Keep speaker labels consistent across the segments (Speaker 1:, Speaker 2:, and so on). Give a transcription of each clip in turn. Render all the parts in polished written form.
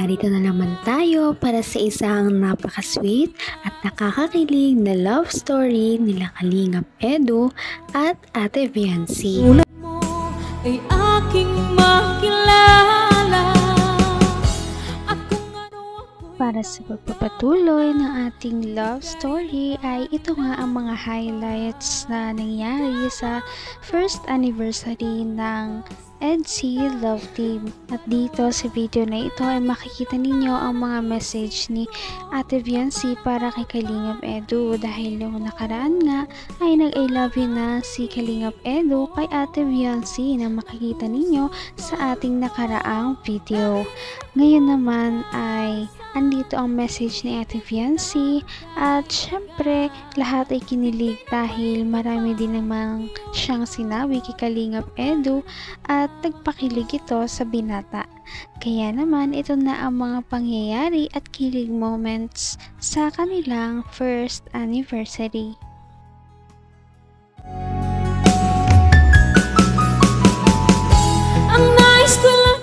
Speaker 1: narito na naman tayo para sa isang napaka-sweet at nakakakilig na love story nila Kalingap Edu at Ate Viancy.
Speaker 2: Tulad mo ay aking makilala at kung
Speaker 1: Para sa pagpapatuloy ng ating love story ay ito nga ang mga highlights na nangyari sa first anniversary ng EDC Love Team. At dito sa video na ito ay makikita ninyo ang mga message ni Ate Viancy para kay Kalingap Edu, dahil yung nakaraan nga ay nag-I love you na si Kalingap Edu kay Ate Viancy na makikita ninyo sa ating nakaraang video. Ngayon naman ay andito ang message ni Ate Viancy at syempre lahat ay kinilig dahil marami din namang siyang sinabi kay Kalingap Edu at nagpakilig ito sa binata. Kaya naman ito na ang mga pangyayari at kilig moments sa kanilang first anniversary.
Speaker 2: ang nice ko lang.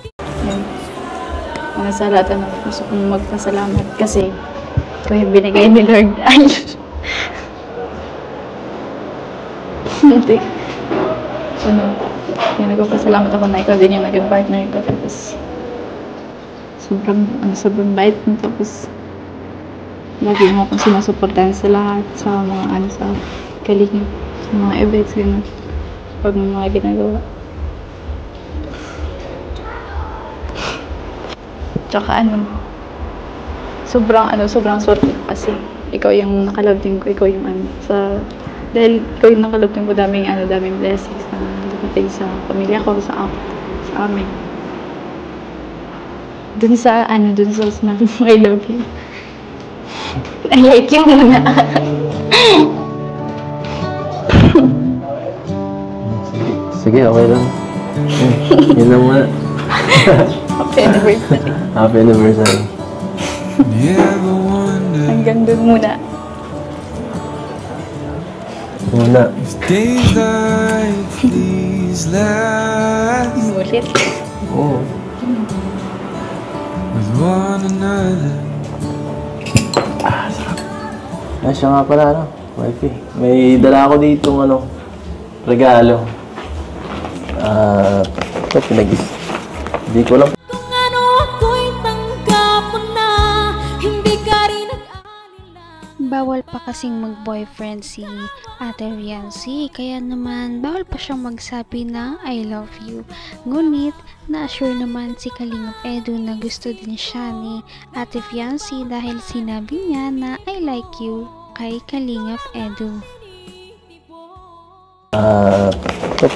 Speaker 3: Mga sa lahat na gusto kong magpasalamat kasi ito yung binigay ni Lord. Ay! Hindi. Yung nagpapasalamat ako na ikaw din yung naging partner ko. Tapos sobrang bait mo. Tapos lagi mo akong sinusuportahan sa lahat, sa mga sa Kalingap, sa mga events, gano'n. Pag may mga ginagawa. Tsaka sobrang swerte ko kasi ikaw yung nakalabding ko, ikaw yung dahil ikaw yung nakalabding ko, daming blessings na dumating sa pamilya ko, sa amin. Dun sa sinabi mo, I love you. I like you muna.
Speaker 4: Sige, okay lang. Yun lang muna.
Speaker 3: Happy anniversary.
Speaker 4: Happy anniversary.
Speaker 3: Hanggang dun muna.
Speaker 4: Muna.
Speaker 3: Ulit.
Speaker 4: Oo. Sarap. Siya nga pala, wifey. May dala ako dito regalo. Ito, Hindi ko lang.
Speaker 2: Kung ano ako'y tanggap mo na, hindi ka rin nag-alala.
Speaker 1: Bawal pa kasing mag-boyfriend si Ate Viancy, kaya naman bawal pa siyang magsabi ng I love you. Ngunit na-assure naman si Kalingap Edu na gusto din siya ni Ate Viancy dahil sinabi niya na I like you kay Kalingap Edu.
Speaker 4: Ito,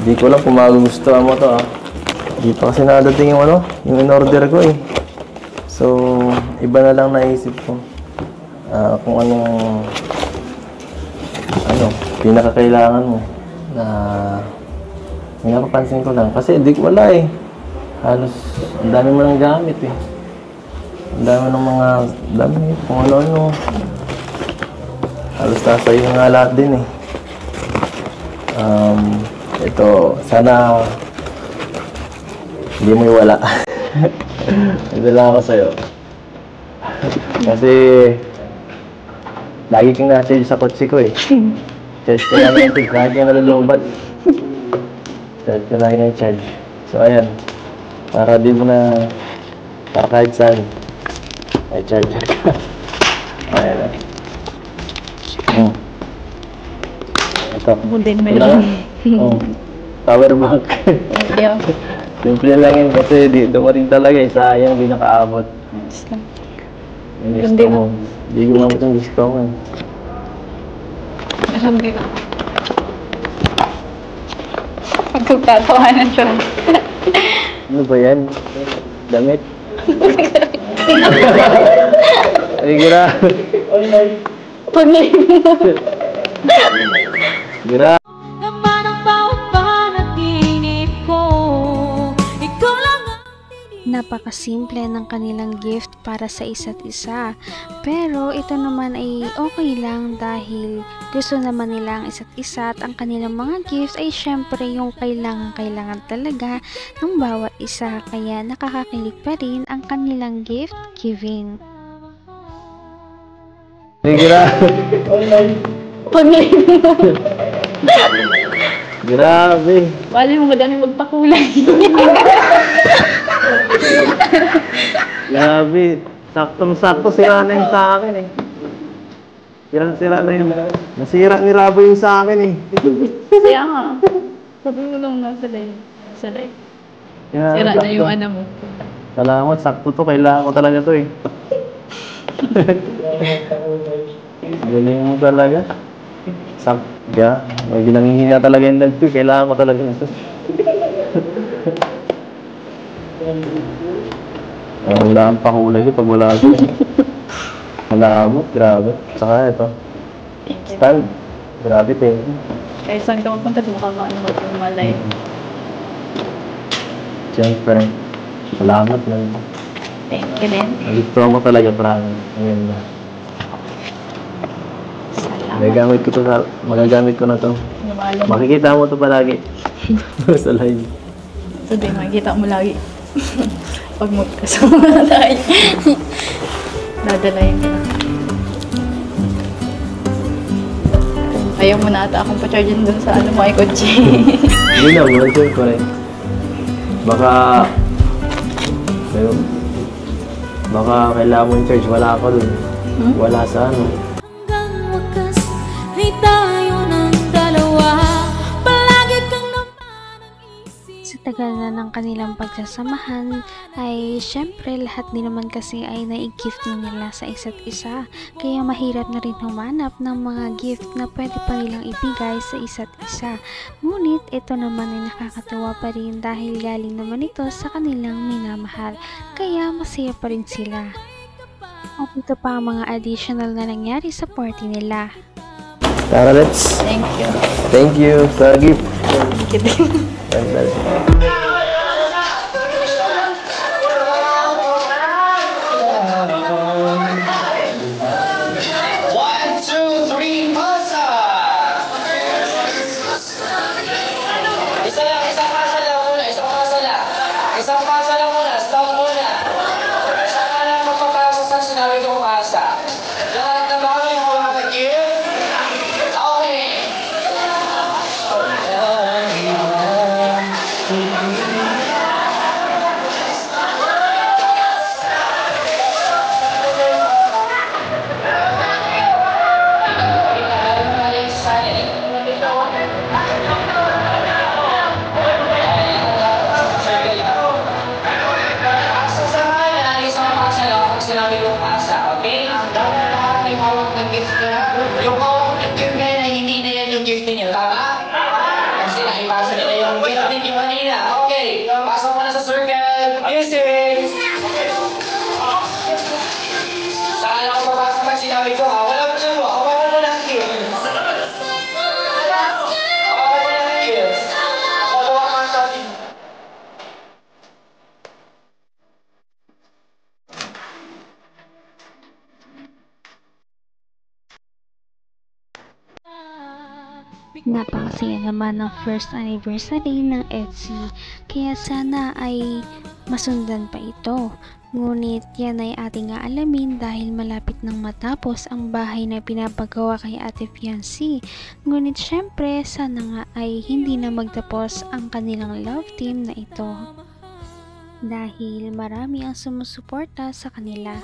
Speaker 4: Hindi ko lang kung magugustuhan mo to, Hindi pa kasi nakadating yung yung in-order ko eh. So, iba na lang naisip ko. Kung anong pinakakailangan mo na may napapansin ko lang. Kasi wala eh. Halos, ang dami mo ng gamit eh. Ang dami ng mga damit, kung ano-ano. Halos tasayo nga lahat din eh. Ito, sana hindi mo iwala. Nadala ako sa'yo. Kasi lagi kang na-charge sa kotse ko eh. Charge ko namin ito, lagi kang nalulubat. Charge ko lagi ng charge. So ayan, para di mo para kahit saan, may charger ka. Ayan. Ito.
Speaker 3: Budin mo yun.
Speaker 4: Power bank.
Speaker 3: Thank you.
Speaker 4: Simple lang yun kasi dumating talaga eh. Sayang, di nakaabot. Yung gusto mo. Di ko naman itong gusto mo.
Speaker 3: Alam ko. Pagkagtatawanan siya.
Speaker 4: Ano ba yan? Damit? Ay, gira.
Speaker 3: Pag-live mo.
Speaker 4: Gira.
Speaker 2: Naman ang bawat panaginip ko, ikaw lang ang
Speaker 1: Napakasimple ng kanilang gift para sa isa't isa. Pero ito naman ay okay lang dahil gusto naman nila ang isa't isa at ang kanilang mga gifts ay syempre yung kailangan talaga ng bawat isa. Kaya nakakakilig pa rin ang kanilang gift giving.
Speaker 4: Grabe.
Speaker 3: Wala mo madami magpakulay.
Speaker 4: Grabe. Saktong-sakto sira na yung sa akin eh. Sira na yung... Nasira ni Rabo yung sa akin eh.
Speaker 3: Kaya nga. Sabi mo nung nasa live. Sira na yung ano mo.
Speaker 4: Salamat, sakto to. Kailangan ko talaga to eh. Galing mo talaga. Kaya, may ginangihina talaga yung live to. Kailangan ko talaga ito. Wala ang pakulay ko pag wala ko. Malabot, grabe. Saka ito. Style. Grabe, thank you.
Speaker 3: Kaya saan ka magpunta, di mo ka ano malay.
Speaker 4: Siyempre. Salamat lang.
Speaker 3: Thank you din.
Speaker 4: Gusto mo talaga parang ngayon na. Magagamit ko to magagamit ko na to. Makikita mo to palagi. Sa live.
Speaker 3: So, di makikita mo lagi. Pag magkasama na tayo. Dadalayin ko na. Ayaw mo na ata akong pa-chargin dun sa ano mo ay kotse.
Speaker 4: Hindi na, monitor ko rin. Baka kailangan mo yung charge, wala ako dun. Wala sa ano.
Speaker 2: Hanggang wakas ay tayo ng dalawa. Palagi kang naman ang isip.
Speaker 1: Sa tagal na ng kanilang pagsasamahan ay syempre lahat din naman kasi ay nai-gift na nila sa isa't isa. Kaya mahirap na rin humanap ng mga gift na pwede pa nilang ibigay sa isa't isa. Ngunit ito naman ay nakakatawa pa rin dahil galing naman ito sa kanilang minamahal. Kaya masaya pa rin sila. At ito pa ang mga additional na nangyari sa party nila.
Speaker 4: Tara, let's.
Speaker 3: Thank you.
Speaker 4: Thank you sa gift.
Speaker 3: Thank you din.
Speaker 5: Isang pasa lang muna, stop muna. Saka lang magpapasok sa sinabi kong pasa. Lahat na ba kayo makakagil? Okay. Sinabi ko pasa, okay? Yung hawak ng gift niya. Yung hawak ng gift niya na hindi na yan yung gift niyo, tama? Kasi nakipasa nila yung gift niyo kanina. Okay, pasok mo na sa circle. Music! Saan ako papasok pag sinabi ko, ha? Wala mo siya mo. Hawakan mo ng gift. Hawakan mo ng gift. Hawakan mo ng gift.
Speaker 1: Napakasaya naman ng first anniversary ng EDSI, kaya sana ay masundan pa ito. Ngunit yan ay ating aalamin dahil malapit nang matapos ang bahay na pinapagawa kay Ate Fiancé. Ngunit syempre sana nga ay hindi na magtapos ang kanilang love team na ito dahil marami ang sumusuporta sa kanila.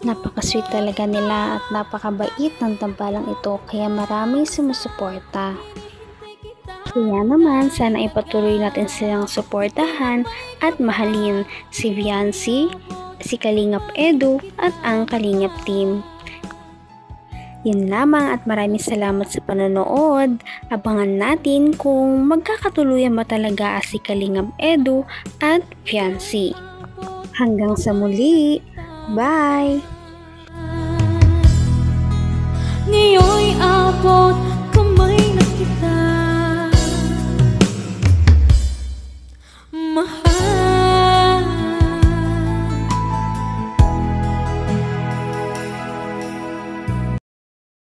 Speaker 1: Napaka-sweet talaga nila at napakabait ng tambalang ito kaya maraming sumusuporta. Kaya naman sana ipatuloy natin silang suportahan at mahalin si Fiancé, si Kalingap Edu at ang Kalingap team. Yun lamang at maraming salamat sa panonood. Abangan natin kung magkakatuluyan ba talaga si Kalingap Edu at Fiancé. Hanggang sa muli! Bye!
Speaker 2: Ngayon'y abot